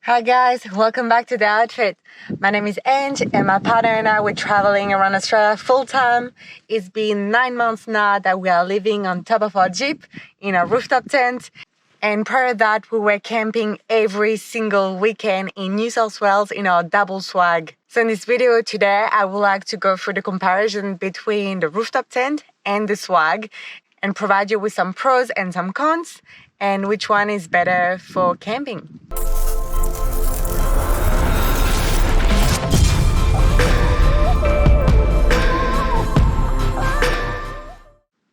Hi guys, welcome back to The Outfit. My name is Ange and my partner and I were traveling around Australia full time. It's been 9 months now that we are living on top of our Jeep in a rooftop tent. And prior to that, we were camping every single weekend in New South Wales in our double swag. So in this video today, I would like to go through the comparison between the rooftop tent and the swag and provide you with some pros and some cons and which one is better for camping.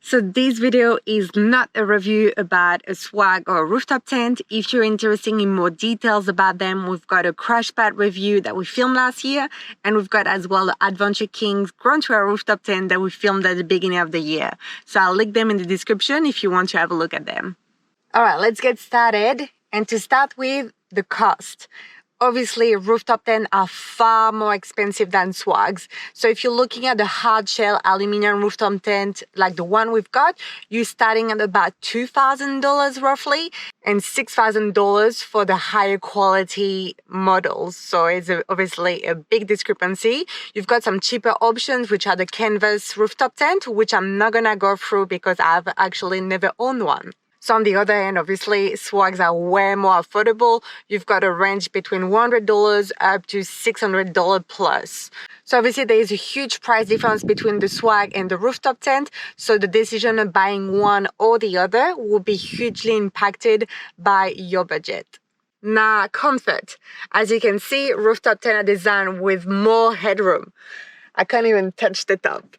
So this video is not a review about a swag or a rooftop tent. If you're interested in more details about them, we've got a crash pad review that we filmed last year, and we've got as well the Adventure Kings Ground Trail rooftop tent that we filmed at the beginning of the year. So I'll link them in the description if you want to have a look at them. All right, let's get started. And to start with, the cost. Obviously, rooftop tents are far more expensive than swags. So if you're looking at the hard shell aluminum rooftop tent, like the one we've got, you're starting at about $2,000 roughly, and $6,000 for the higher quality models. So it's obviously a big discrepancy. You've got some cheaper options, which are the canvas rooftop tent, which I'm not gonna go through because I've actually never owned one. So on the other hand, obviously, swags are way more affordable. You've got a range between $100 up to $600 plus. So obviously, there is a huge price difference between the swag and the rooftop tent. So the decision of buying one or the other will be hugely impacted by your budget. Now, comfort. As you can see, rooftop tent are designed with more headroom. I can't even touch the top.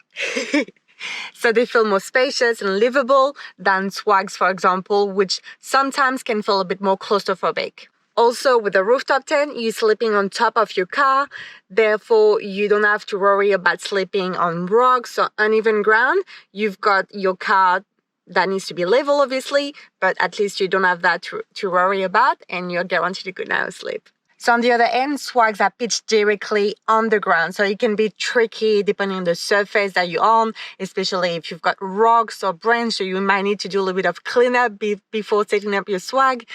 So they feel more spacious and livable than swags, for example, which sometimes can feel a bit more claustrophobic. Also, with a rooftop tent, you're sleeping on top of your car. Therefore, you don't have to worry about sleeping on rocks or uneven ground. You've got your car that needs to be level, obviously, but at least you don't have that to worry about, and you're guaranteed a good night's sleep. So on the other end, swags are pitched directly on the ground. So it can be tricky depending on the surface that you're on, especially if you've got rocks or branches, so you might need to do a little bit of cleanup before setting up your swag.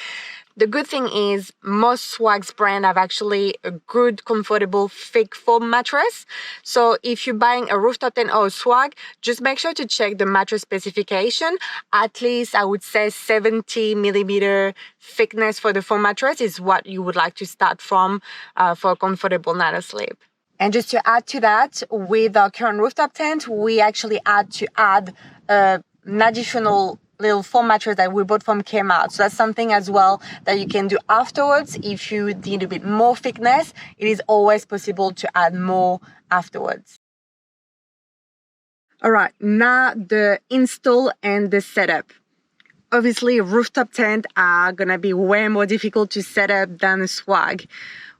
The good thing is most swags brands have actually a good, comfortable, thick foam mattress. So if you're buying a rooftop tent or a swag, just make sure to check the mattress specification. At least I would say 70 millimeter thickness for the foam mattress is what you would like to start from for a comfortable night of sleep. And just to add to that, with our current rooftop tent, we actually had to add an additional little foam mattress that we bought from Kmart. So that's something as well that you can do afterwards. If you need a bit more thickness, it is always possible to add more afterwards. All right, now the install and the setup. Obviously, rooftop tents are gonna be way more difficult to set up than a swag.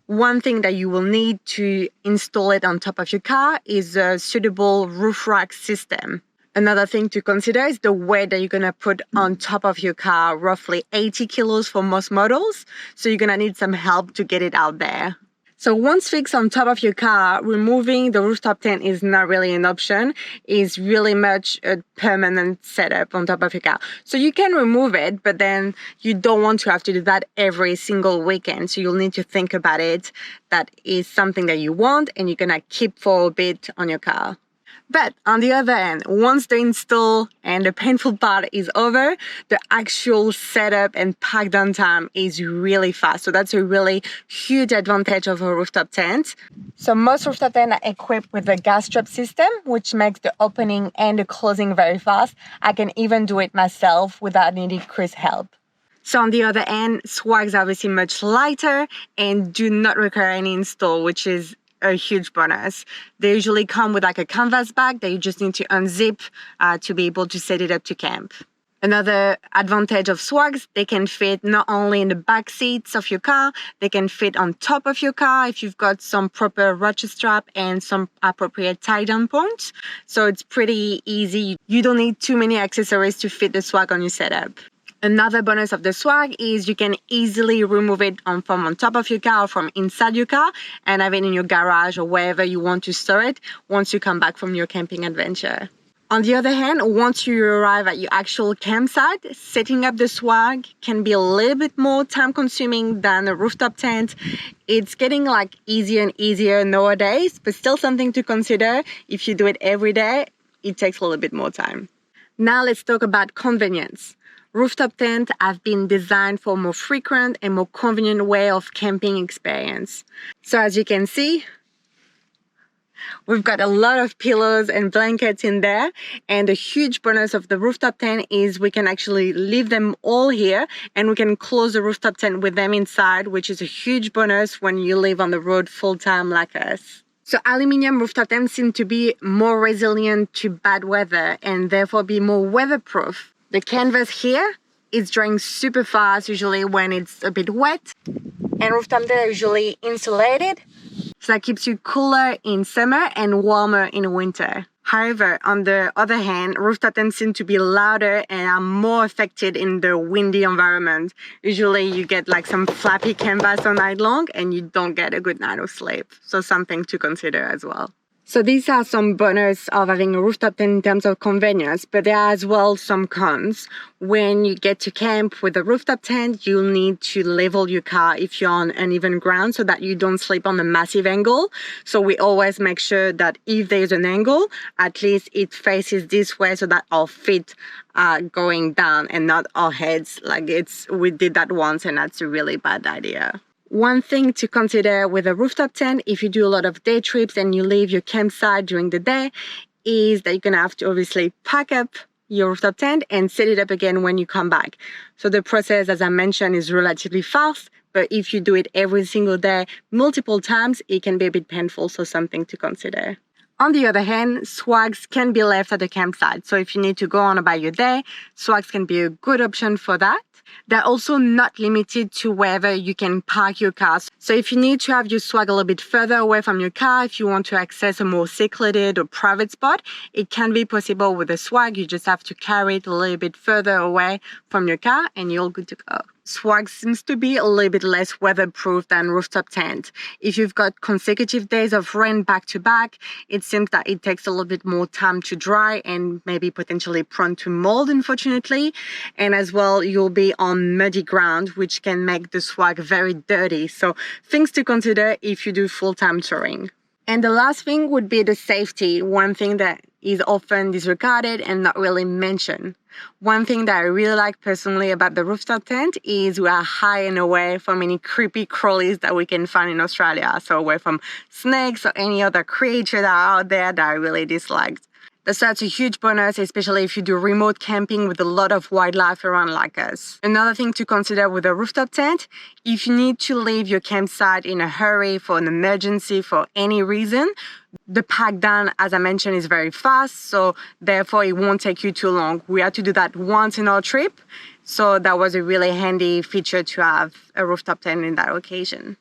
One thing that you will need to install it on top of your car is a suitable roof rack system. Another thing to consider is the weight that you're gonna put on top of your car, roughly 80 kilos for most models. So you're gonna need some help to get it out there. So once fixed on top of your car, removing the rooftop tent is not really an option. It's really much a permanent setup on top of your car. So you can remove it, but then you don't want to have to do that every single weekend. So you'll need to think about it. That is something that you want and you're gonna keep for a bit on your car. But on the other hand, once the install and the painful part is over, the actual setup and pack down time is really fast. So that's a really huge advantage of a rooftop tent. So most rooftop tents are equipped with a gas trap system, which makes the opening and the closing very fast. I can even do it myself without needing Chris' help. So on the other hand, swags are obviously much lighter and do not require any install, which is a huge bonus. They usually come with like a canvas bag that you just need to unzip to be able to set it up to camp. Another advantage of swags, they can fit not only in the back seats of your car, they can fit on top of your car if you've got some proper ratchet strap and some appropriate tie-down points. So it's pretty easy. You don't need too many accessories to fit the swag on your setup. Another bonus of the swag is you can easily remove it from on top of your car or from inside your car and have it in your garage or wherever you want to store it once you come back from your camping adventure. On the other hand, once you arrive at your actual campsite, setting up the swag can be a little bit more time consuming than a rooftop tent. It's getting like easier and easier nowadays, but still something to consider. If you do it every day, it takes a little bit more time. Now let's talk about convenience. Rooftop tents have been designed for a more frequent and more convenient way of camping experience. So as you can see, we've got a lot of pillows and blankets in there, and a huge bonus of the rooftop tent is we can actually leave them all here and we can close the rooftop tent with them inside, which is a huge bonus when you live on the road full-time like us. So aluminium rooftop tents seem to be more resilient to bad weather and therefore be more weatherproof. The canvas here is drying super fast, usually when it's a bit wet, and rooftop tents are usually insulated, so that keeps you cooler in summer and warmer in winter. However, on the other hand, rooftop tents seem to be louder and are more affected in the windy environment. Usually you get like some flappy canvas all night long and you don't get a good night of sleep. So something to consider as well. So these are some bonus of having a rooftop tent in terms of convenience, but there are as well some cons. When you get to camp with a rooftop tent, you'll need to level your car if you're on uneven ground so that you don't sleep on a massive angle. So we always make sure that if there's an angle, at least it faces this way so that our feet are going down and not our heads. We did that once and that's a really bad idea. One thing to consider with a rooftop tent, if you do a lot of day trips and you leave your campsite during the day, is that you're going to have to obviously pack up your rooftop tent and set it up again when you come back. So the process, as I mentioned, is relatively fast, but if you do it every single day, multiple times, it can be a bit painful, so something to consider. On the other hand, swags can be left at the campsite. So if you need to go on about your day, swags can be a good option for that. They're also not limited to wherever you can park your car. So if you need to have your swag a little bit further away from your car, if you want to access a more secluded or private spot, it can be possible with a swag. You just have to carry it a little bit further away from your car and you're good to go. Swag seems to be a little bit less weatherproof than rooftop tent. If you've got consecutive days of rain back to back, it seems that it takes a little bit more time to dry and maybe potentially prone to mold, unfortunately. And as well, you'll be on muddy ground, which can make the swag very dirty. So things to consider if you do full-time touring. And the last thing would be the safety, one thing that is often disregarded and not really mentioned. One thing that I really like personally about the rooftop tent is we are high and away from any creepy crawlies that we can find in Australia. So away from snakes or any other creature that are out there that I really disliked. That's a huge bonus, especially if you do remote camping with a lot of wildlife around like us. Another thing to consider with a rooftop tent, if you need to leave your campsite in a hurry for an emergency for any reason, the pack down, as I mentioned, is very fast, so therefore it won't take you too long. We had to do that once in our trip, so that was a really handy feature to have a rooftop tent in that occasion.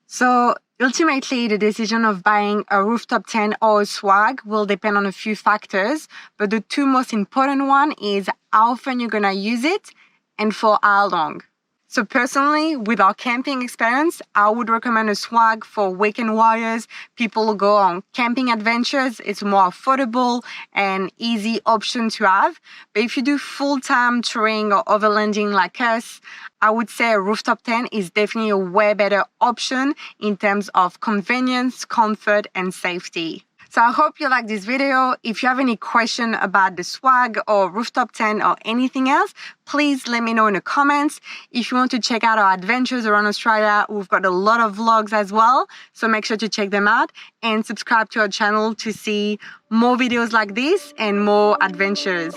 So ultimately, the decision of buying a rooftop tent or a swag will depend on a few factors, but the two most important ones is how often you're gonna use it and for how long. So personally, with our camping experience, I would recommend a swag for weekend warriors. People who go on camping adventures. It's a more affordable and easy option to have. But if you do full-time touring or overlanding like us, I would say a rooftop tent is definitely a way better option in terms of convenience, comfort, and safety. So I hope you like this video. If you have any question about the swag or rooftop tent or anything else, please let me know in the comments. If you want to check out our adventures around Australia, we've got a lot of vlogs as well. So make sure to check them out and subscribe to our channel to see more videos like this and more adventures.